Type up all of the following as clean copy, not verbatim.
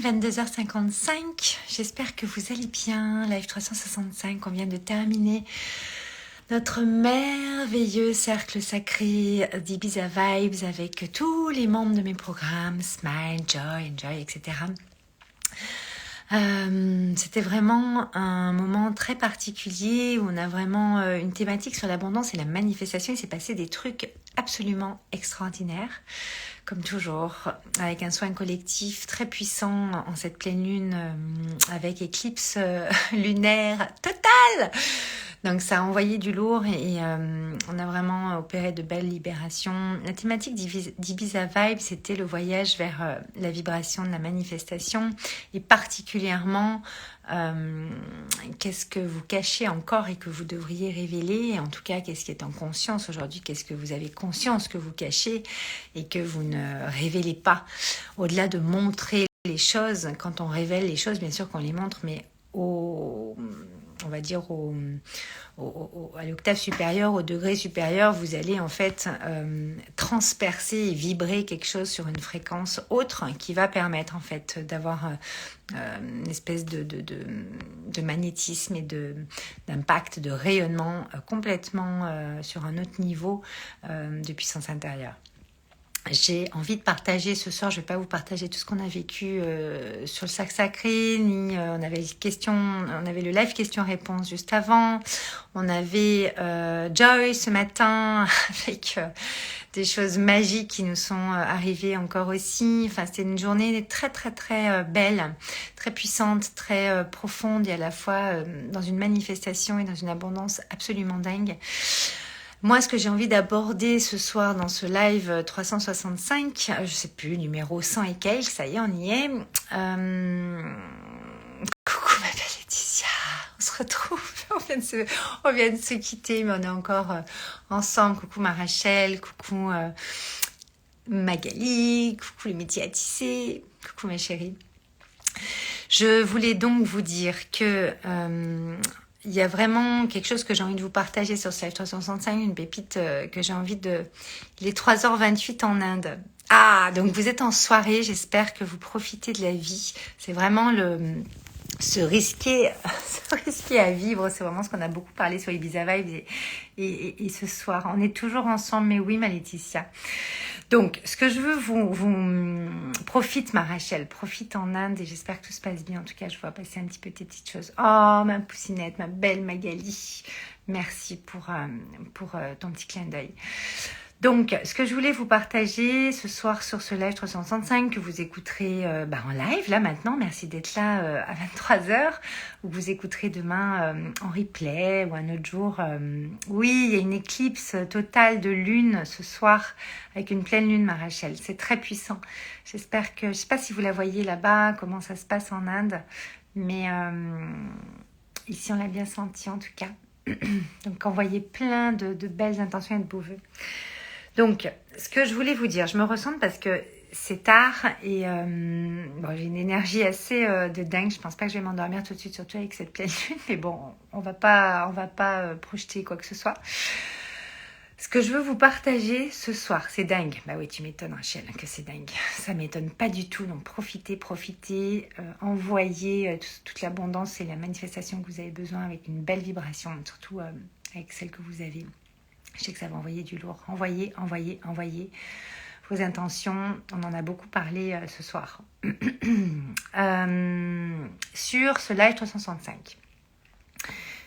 22h55. J'espère que vous allez bien. Live 365, on vient de terminer notre merveilleux cercle sacré d'Ibiza Vibes avec tous les membres de mes programmes, Smile, Joy, Enjoy, etc. C'était vraiment un moment très particulier où on a vraiment une thématique sur l'abondance et la manifestation. Il s'est passé des trucs absolument extraordinaires, comme toujours, avec un soin collectif très puissant en cette pleine lune, avec éclipse lunaire totale. Donc ça a envoyé du lourd et on a vraiment opéré de belles libérations. La thématique d'Ibiza Vibe, c'était le voyage vers la vibration de la manifestation et particulièrement qu'est-ce que vous cachez encore et que vous devriez révéler. Et en tout cas, qu'est-ce qui est en conscience aujourd'hui, qu'est-ce que vous avez conscience que vous cachez et que vous ne révélez pas. Au-delà de montrer les choses, quand on révèle les choses, bien sûr qu'on les montre, mais on va dire à l'octave supérieure, au degré supérieur, vous allez en fait transpercer et vibrer quelque chose sur une fréquence autre qui va permettre en fait d'avoir une espèce de magnétisme et d'impact, de rayonnement complètement sur un autre niveau de puissance intérieure. J'ai envie de partager ce soir, je ne vais pas vous partager tout ce qu'on a vécu sur le sac sacré, ni on avait le live questions-réponses juste avant, on avait Joy ce matin avec des choses magiques qui nous sont arrivées encore aussi. Enfin, c'était une journée très très très belle, très puissante, très profonde et à la fois dans une manifestation et dans une abondance absolument dingue. Moi, ce que j'ai envie d'aborder ce soir dans ce live 365, je sais plus, numéro 100 et quelques, ça y est, on y est. Coucou ma belle Laetitia, on se retrouve, on vient de se quitter, mais on est encore ensemble. Coucou ma Rachel, coucou Magali, coucou les métiers à tisser, coucou ma chérie. Je voulais donc vous dire que... il y a vraiment quelque chose que j'ai envie de vous partager sur ce live 365, une pépite que j'ai envie de... Il est 3h28 en Inde. Ah, donc vous êtes en soirée, j'espère que vous profitez de la vie. C'est vraiment se risquer à vivre, c'est vraiment ce qu'on a beaucoup parlé sur Ibiza Vibes et ce soir. On est toujours ensemble, mais oui ma Laetitia. Donc, ce que je veux profite ma Rachel, profite en Inde et j'espère que tout se passe bien. En tout cas, je vois passer un petit peu tes petites choses. Oh, ma poussinette, ma belle Magali. Merci pour ton petit clin d'œil. Donc, ce que je voulais vous partager ce soir sur ce live 365 que vous écouterez en live, là maintenant, merci d'être là à 23h, ou vous écouterez demain en replay ou un autre jour. Oui, il y a une éclipse totale de lune ce soir avec une pleine lune, ma Rachel. C'est très puissant. J'espère que, je ne sais pas si vous la voyez là-bas, comment ça se passe en Inde, mais ici on l'a bien senti en tout cas. Donc envoyez plein de belles intentions et de beaux vœux. Donc, ce que je voulais vous dire, je me ressens parce que c'est tard et j'ai une énergie assez de dingue. Je pense pas que je vais m'endormir tout de suite, surtout avec cette pleine lune. Mais bon, on va pas projeter quoi que ce soit. Ce que je veux vous partager ce soir, c'est dingue. Bah oui, tu m'étonnes, Rachel, que c'est dingue. Ça m'étonne pas du tout. Donc profitez, envoyez toute l'abondance et la manifestation que vous avez besoin avec une belle vibration, surtout avec celle que vous avez. Je sais que ça va envoyer du lourd. Envoyez vos intentions. On en a beaucoup parlé ce soir. Sur ce live 365.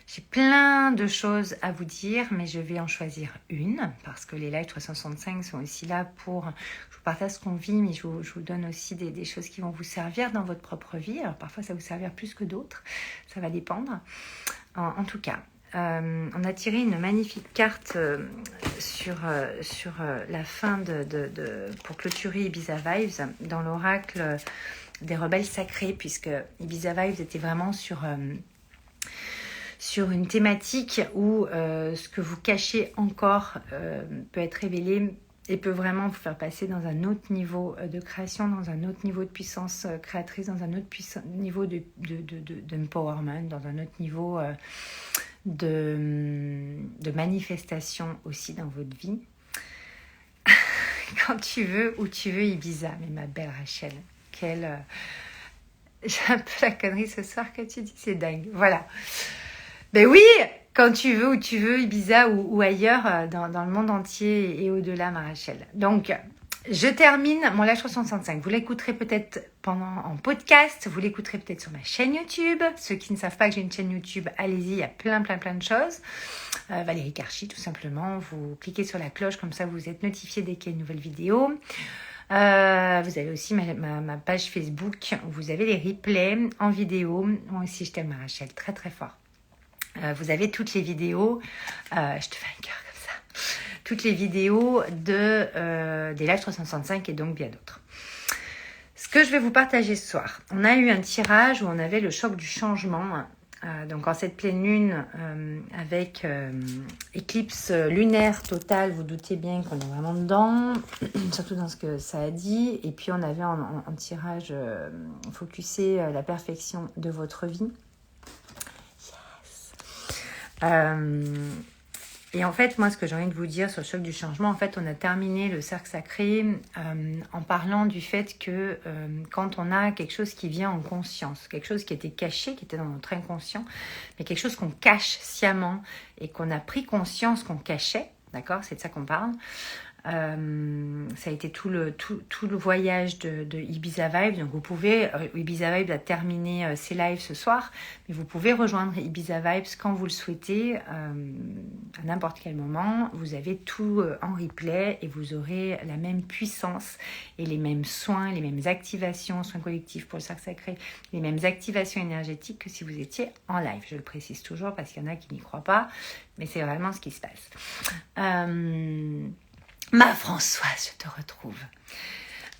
J'ai plein de choses à vous dire, mais je vais en choisir une, parce que les lives 365 sont aussi là pour... Je vous partage ce qu'on vit, mais je vous donne aussi des choses qui vont vous servir dans votre propre vie. Alors parfois, ça va vous servir plus que d'autres. Ça va dépendre. En tout cas... on a tiré une magnifique carte sur la fin pour clôturer Ibiza Vibes dans l'oracle des rebelles sacrés, puisque Ibiza Vibes était vraiment sur une thématique où ce que vous cachez encore peut être révélé et peut vraiment vous faire passer dans un autre niveau de création, dans un autre niveau de puissance créatrice, dans un autre niveau d'empowerment, dans un autre niveau de manifestation aussi dans votre vie. Quand tu veux, où tu veux, Ibiza. Mais ma belle Rachel, quelle J'ai un peu la connerie ce soir que tu dis, c'est dingue. Voilà. Ben oui, quand tu veux, où tu veux, Ibiza ou ailleurs, dans le monde entier et au-delà, ma Rachel. Donc, je termine mon Live 365. Vous l'écouterez peut-être en podcast, vous l'écouterez peut-être sur ma chaîne YouTube. Ceux qui ne savent pas que j'ai une chaîne YouTube, allez-y, il y a plein de choses. Valérie Karchi, tout simplement. Vous cliquez sur la cloche, comme ça vous êtes notifié dès qu'il y a une nouvelle vidéo. Vous avez aussi ma page Facebook où vous avez les replays en vidéo. Moi aussi, je t'aime, ma Rachel, très très fort. Vous avez toutes les vidéos, je te fais un cœur comme ça, toutes les vidéos des Live 365 et donc bien d'autres. Ce que je vais vous partager ce soir, on a eu un tirage où on avait le choc du changement. Donc en cette pleine lune, avec éclipse lunaire totale, vous doutez bien qu'on est vraiment dedans, surtout dans ce que ça a dit. Et puis on avait en tirage focusé la perfection de votre vie. Et en fait, moi, ce que j'ai envie de vous dire sur le choc du changement, en fait, on a terminé le cercle sacré en parlant du fait que quand on a quelque chose qui vient en conscience, quelque chose qui était caché, qui était dans notre inconscient, mais quelque chose qu'on cache sciemment et qu'on a pris conscience qu'on cachait, d'accord, c'est de ça qu'on parle. Ça a été tout le voyage de Ibiza Vibe. Donc vous pouvez, Ibiza Vibe a terminé ses lives ce soir, mais vous pouvez rejoindre Ibiza Vibes quand vous le souhaitez, à n'importe quel moment. Vous avez tout en replay et vous aurez la même puissance et les mêmes soins, les mêmes activations, soins collectifs pour le cercle sacré, les mêmes activations énergétiques que si vous étiez en live. Je le précise toujours parce qu'il y en a qui n'y croient pas, mais c'est vraiment ce qui se passe. Ma Françoise, je te retrouve.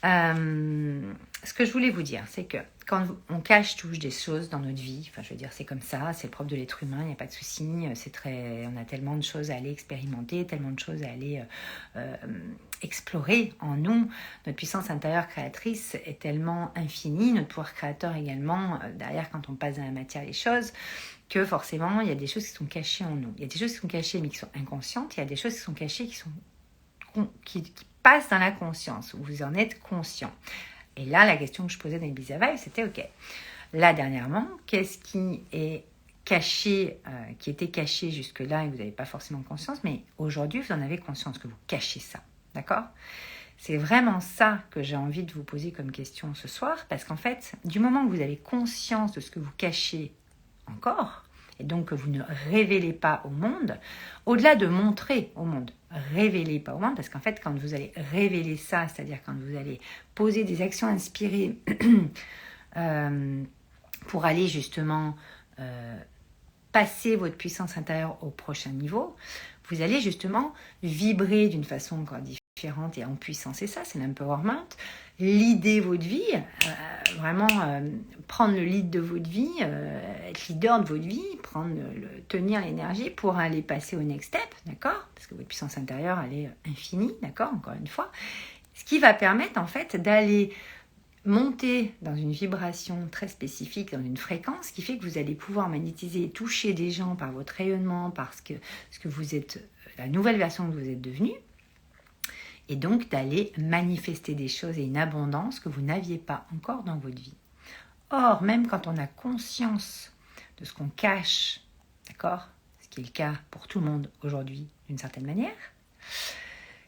Ce que je voulais vous dire, c'est que quand on touche des choses dans notre vie, enfin je veux dire c'est comme ça, c'est le propre de l'être humain, il n'y a pas de souci, on a tellement de choses à aller expérimenter, tellement de choses à aller explorer en nous. Notre puissance intérieure créatrice est tellement infinie, notre pouvoir créateur également, derrière quand on passe dans la matière les choses, que forcément il y a des choses qui sont cachées en nous. Il y a des choses qui sont cachées mais qui sont inconscientes, il y a des choses qui sont cachées qui passent dans la conscience, où vous en êtes conscient. Et là, la question que je posais dans Ibiza Vibe, c'était ok. Là, dernièrement, qu'est-ce qui est caché, qui était caché jusque-là et que vous n'avez pas forcément conscience, mais aujourd'hui, vous en avez conscience que vous cachez ça. D'accord ? C'est vraiment ça que j'ai envie de vous poser comme question ce soir, parce qu'en fait, du moment que vous avez conscience de ce que vous cachez encore, et donc que vous ne révélez pas au monde, au-delà de montrer au monde, révélez pas au monde, parce qu'en fait, quand vous allez révéler ça, c'est-à-dire quand vous allez poser des actions inspirées pour aller justement passer votre puissance intérieure au prochain niveau, vous allez justement vibrer d'une façon encore différente et en puissance. Et ça, c'est l'empowerment. Leader votre vie, vraiment prendre le lead de votre vie, être leader de votre vie, tenir l'énergie pour aller passer au next step, d'accord ? Parce que votre puissance intérieure, elle est infinie, d'accord ? Encore une fois. Ce qui va permettre en fait d'aller monter dans une vibration très spécifique, dans une fréquence qui fait que vous allez pouvoir magnétiser et toucher des gens par votre rayonnement, parce que ce que vous êtes, la nouvelle version que vous êtes devenue, et donc d'aller manifester des choses et une abondance que vous n'aviez pas encore dans votre vie. Or, même quand on a conscience de ce qu'on cache, d'accord, ce qui est le cas pour tout le monde aujourd'hui d'une certaine manière,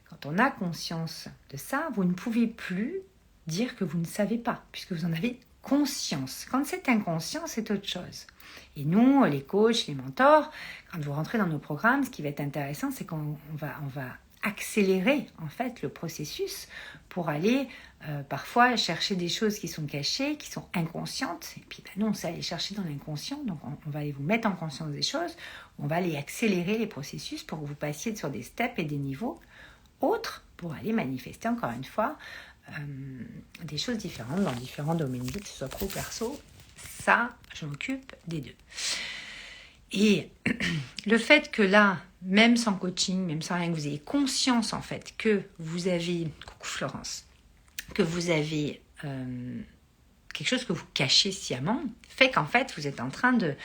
quand on a conscience de ça, vous ne pouvez plus dire que vous ne savez pas, puisque vous en avez conscience. Quand c'est inconscient, c'est autre chose. Et nous, les coachs, les mentors, quand vous rentrez dans nos programmes, ce qui va être intéressant, c'est qu'on va accélérer en fait le processus pour aller parfois chercher des choses qui sont cachées, qui sont inconscientes. Et puis nous, on sait aller chercher dans l'inconscient, donc on va aller vous mettre en conscience des choses, on va aller accélérer les processus pour que vous passiez sur des steps et des niveaux autres pour aller manifester encore une fois des choses différentes dans différents domaines de vie, que ce soit pro ou perso. Ça, je m'occupe des deux. Et le fait que là, même sans coaching, même sans rien, que vous ayez conscience en fait que vous avez, coucou Florence, que vous avez quelque chose que vous cachez sciemment, fait qu'en fait vous êtes en train de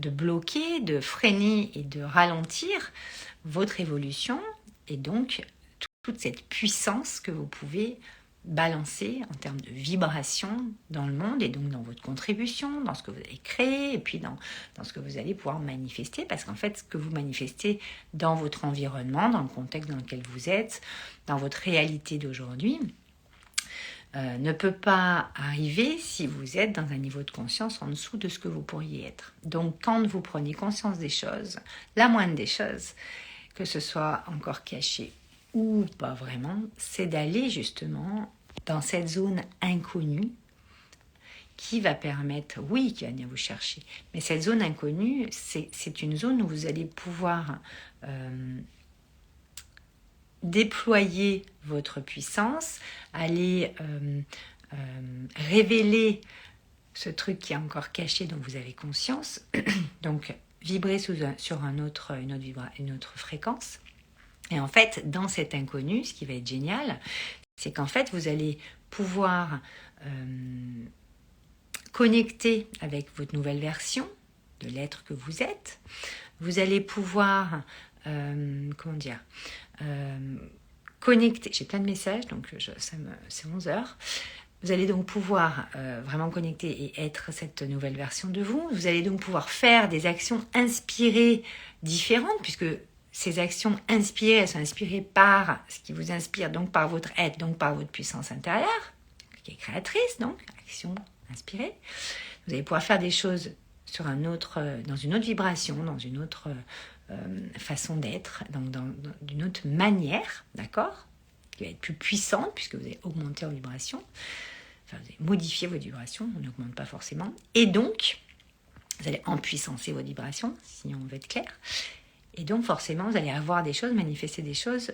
bloquer, de freiner et de ralentir votre évolution et donc toute cette puissance que vous pouvez balancer en termes de vibration dans le monde et donc dans votre contribution, dans ce que vous allez créer et puis dans ce que vous allez pouvoir manifester, parce qu'en fait ce que vous manifestez dans votre environnement, dans le contexte dans lequel vous êtes, dans votre réalité d'aujourd'hui, ne peut pas arriver si vous êtes dans un niveau de conscience en dessous de ce que vous pourriez être. Donc quand vous prenez conscience des choses, la moindre des choses, que ce soit encore caché ou pas vraiment, c'est d'aller justement dans cette zone inconnue qui va permettre, oui, qui va venir vous chercher, mais cette zone inconnue, c'est une zone où vous allez pouvoir déployer votre puissance, aller révéler ce truc qui est encore caché dont vous avez conscience, donc vibrer sur une autre fréquence. Et en fait, dans cet inconnu, ce qui va être génial, c'est qu'en fait, vous allez pouvoir connecter avec votre nouvelle version de l'être que vous êtes. Vous allez pouvoir, connecter. J'ai plein de messages, donc c'est 11 heures. Vous allez donc pouvoir vraiment connecter et être cette nouvelle version de vous. Vous allez donc pouvoir faire des actions inspirées différentes, puisque ces actions inspirées, elles sont inspirées par ce qui vous inspire, donc par votre être, donc par votre puissance intérieure, qui est créatrice, donc action inspirée. Vous allez pouvoir faire des choses dans une autre vibration, dans une autre façon d'être, d'une autre manière, d'accord, qui va être plus puissante, puisque vous allez augmenter en vibration. Enfin, vous allez modifier vos vibrations, on n'augmente pas forcément. Et donc, vous allez empuissancer vos vibrations, si on veut être clair. Et donc, forcément, vous allez avoir des choses, manifester des choses,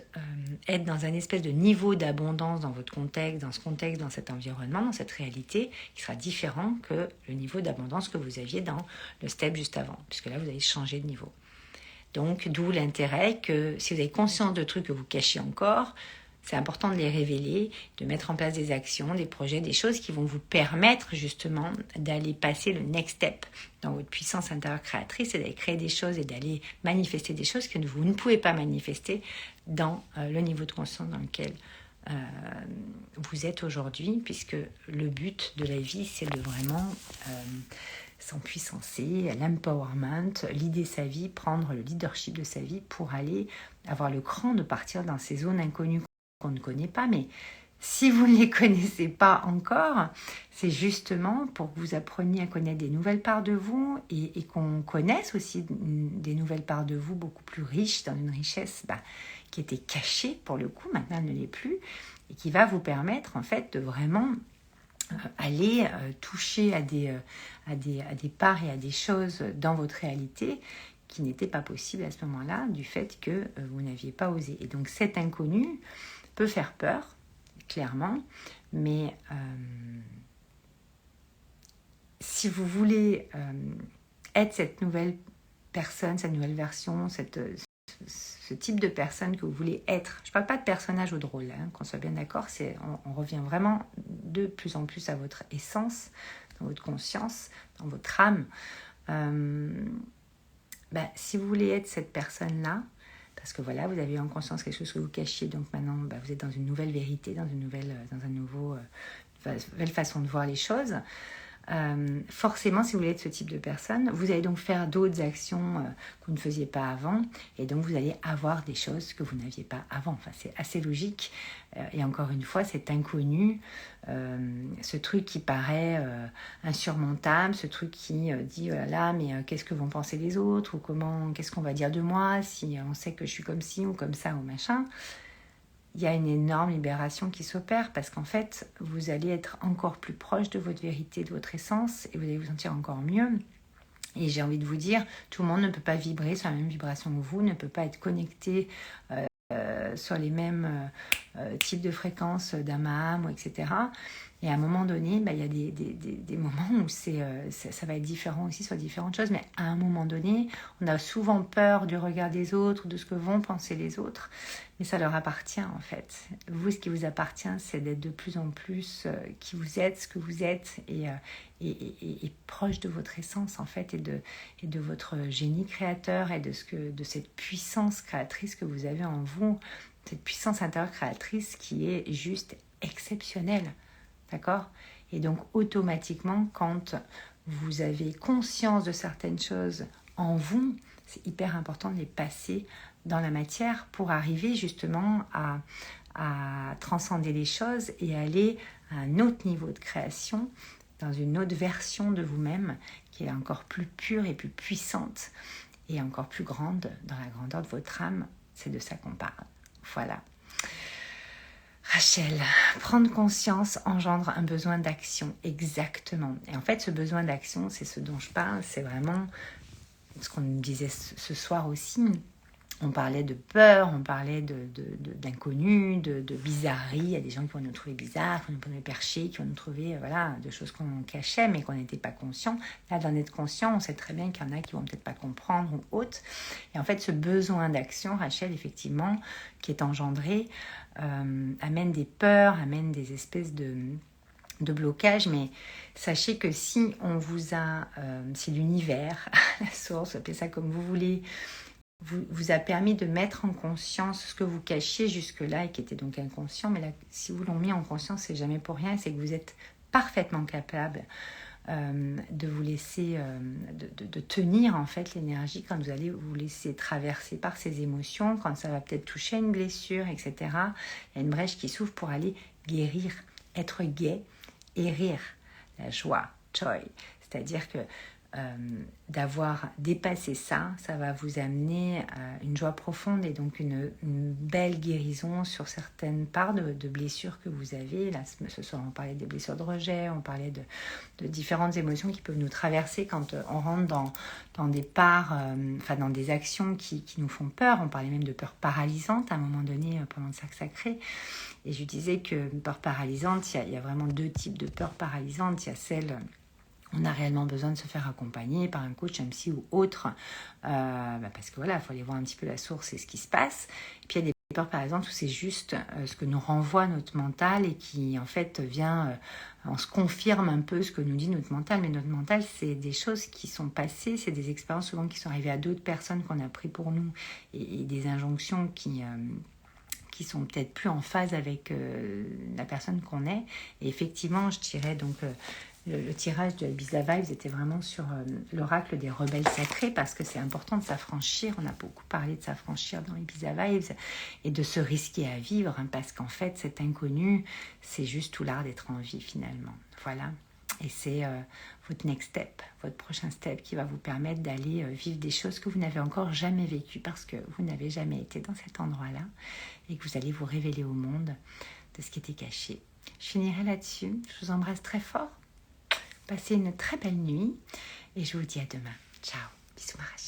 être dans un espèce de niveau d'abondance dans votre contexte, dans cet environnement, dans cette réalité, qui sera différent que le niveau d'abondance que vous aviez dans le step juste avant, puisque là, vous allez changer de niveau. Donc, d'où l'intérêt que, si vous avez conscience de trucs que vous cachez encore, c'est important de les révéler, de mettre en place des actions, des projets, des choses qui vont vous permettre justement d'aller passer le next step dans votre puissance intérieure créatrice et d'aller créer des choses et d'aller manifester des choses que vous ne pouvez pas manifester dans le niveau de conscience dans lequel vous êtes aujourd'hui, puisque le but de la vie, c'est de vraiment s'empuissancer, l'empowerment, l'idée sa vie, prendre le leadership de sa vie pour aller avoir le cran de partir dans ces zones inconnues qu'on ne connaît pas, mais si vous ne les connaissez pas encore, c'est justement pour que vous appreniez à connaître des nouvelles parts de vous et qu'on connaisse aussi des nouvelles parts de vous beaucoup plus riches, dans une richesse qui était cachée pour le coup, maintenant elle ne l'est plus, et qui va vous permettre en fait de vraiment aller toucher à des parts et à des choses dans votre réalité qui n'étaient pas possibles à ce moment-là du fait que vous n'aviez pas osé. Et donc cet inconnu peut faire peur, clairement, mais si vous voulez être cette nouvelle personne, cette nouvelle version, ce type de personne que vous voulez être, je ne parle pas de personnage ou de rôle, qu'on soit bien d'accord, on revient vraiment de plus en plus à votre essence, dans votre conscience, dans votre âme. Si vous voulez être cette personne-là, parce que voilà, vous avez en conscience quelque chose que vous cachiez, donc maintenant vous êtes dans une nouvelle vérité, dans une nouvelle façon de voir les choses. Forcément, si vous voulez être ce type de personne, vous allez donc faire d'autres actions que vous ne faisiez pas avant, et donc vous allez avoir des choses que vous n'aviez pas avant. Enfin, c'est assez logique. Et encore une fois, cet inconnu, ce truc qui paraît insurmontable, ce truc qui dit oh là là, mais qu'est-ce que vont penser les autres, ou qu'est-ce qu'on va dire de moi si on sait que je suis comme ci ou comme ça ou machin. Il y a une énorme libération qui s'opère parce qu'en fait, vous allez être encore plus proche de votre vérité, de votre essence, et vous allez vous sentir encore mieux. Et j'ai envie de vous dire, tout le monde ne peut pas vibrer sur la même vibration que vous, ne peut pas être connecté sur les mêmes types de fréquences d'âme, etc. Et à un moment donné, il y a des moments où ça va être différent aussi sur différentes choses, mais à un moment donné, on a souvent peur du regard des autres, de ce que vont penser les autres, mais ça leur appartient en fait. Vous, ce qui vous appartient, c'est d'être de plus en plus qui vous êtes, ce que vous êtes, et proche de votre essence en fait, et de votre génie créateur, et de cette puissance créatrice que vous avez en vous, cette puissance intérieure créatrice qui est juste exceptionnel. D'accord? Et donc, automatiquement, quand vous avez conscience de certaines choses en vous, c'est hyper important de les passer dans la matière pour arriver justement à transcender les choses et aller à un autre niveau de création, dans une autre version de vous-même qui est encore plus pure et plus puissante et encore plus grande dans la grandeur de votre âme. C'est de ça qu'on parle. Voilà. Rachel, prendre conscience engendre un besoin d'action, exactement. Et en fait, ce besoin d'action, c'est ce dont je parle, c'est vraiment ce qu'on disait ce soir aussi. On parlait de peur, on parlait d'inconnu, de bizarrerie. Il y a des gens qui vont nous trouver bizarres, qui vont nous trouver perchés, qui vont nous trouver de choses qu'on cachait, mais qu'on n'était pas conscient. Là, d'en être conscient, on sait très bien qu'il y en a qui vont peut-être pas comprendre ou autre. Et en fait, ce besoin d'action, Rachel, effectivement, qui est engendré, amène des peurs, amène des espèces de blocage, mais sachez que si on vous a, si l'univers, la source, appelez ça comme vous voulez, vous a permis de mettre en conscience ce que vous cachiez jusque-là et qui était donc inconscient, mais là, si vous l'ont mis en conscience, c'est jamais pour rien, c'est que vous êtes parfaitement capable de vous laisser, de tenir en fait l'énergie quand vous allez vous laisser traverser par ces émotions, quand ça va peut-être toucher à une blessure, etc. Il y a une brèche qui s'ouvre pour aller guérir, être gai et rire, la joie, joy. C'est-à-dire que d'avoir dépassé ça, ça va vous amener à une joie profonde et donc une belle guérison sur certaines parts de blessures que vous avez. Là, ce soir, on parlait des blessures de rejet, on parlait de différentes émotions qui peuvent nous traverser quand on rentre dans des parts, dans des actions qui nous font peur. On parlait même de peur paralysante à un moment donné pendant le cercle sacré. Et je disais que peur paralysante, il y a vraiment deux types de peur paralysante. Il y a celle... On a réellement besoin de se faire accompagner par un coach, un psy ou autre, parce que voilà, il faut aller voir un petit peu la source et ce qui se passe. Et puis il y a des peurs, par exemple, où c'est juste ce que nous renvoie notre mental et qui, en fait, vient, on se confirme un peu ce que nous dit notre mental. Mais notre mental, c'est des choses qui sont passées, c'est des expériences souvent qui sont arrivées à d'autres personnes qu'on a pris pour nous et des injonctions qui sont peut-être plus en phase avec la personne qu'on est. Et effectivement, je dirais donc... Le tirage de Ibiza Vibes était vraiment sur l'oracle des rebelles sacrés parce que c'est important de s'affranchir. On a beaucoup parlé de s'affranchir dans Ibiza Vibes et de se risquer à vivre parce qu'en fait, cet inconnu, c'est juste tout l'art d'être en vie finalement. Voilà. Et c'est votre next step, votre prochain step qui va vous permettre d'aller vivre des choses que vous n'avez encore jamais vécues parce que vous n'avez jamais été dans cet endroit-là et que vous allez vous révéler au monde de ce qui était caché. Je finirai là-dessus. Je vous embrasse très fort. Passez une très belle nuit et je vous dis à demain. Ciao. Bisous Marie.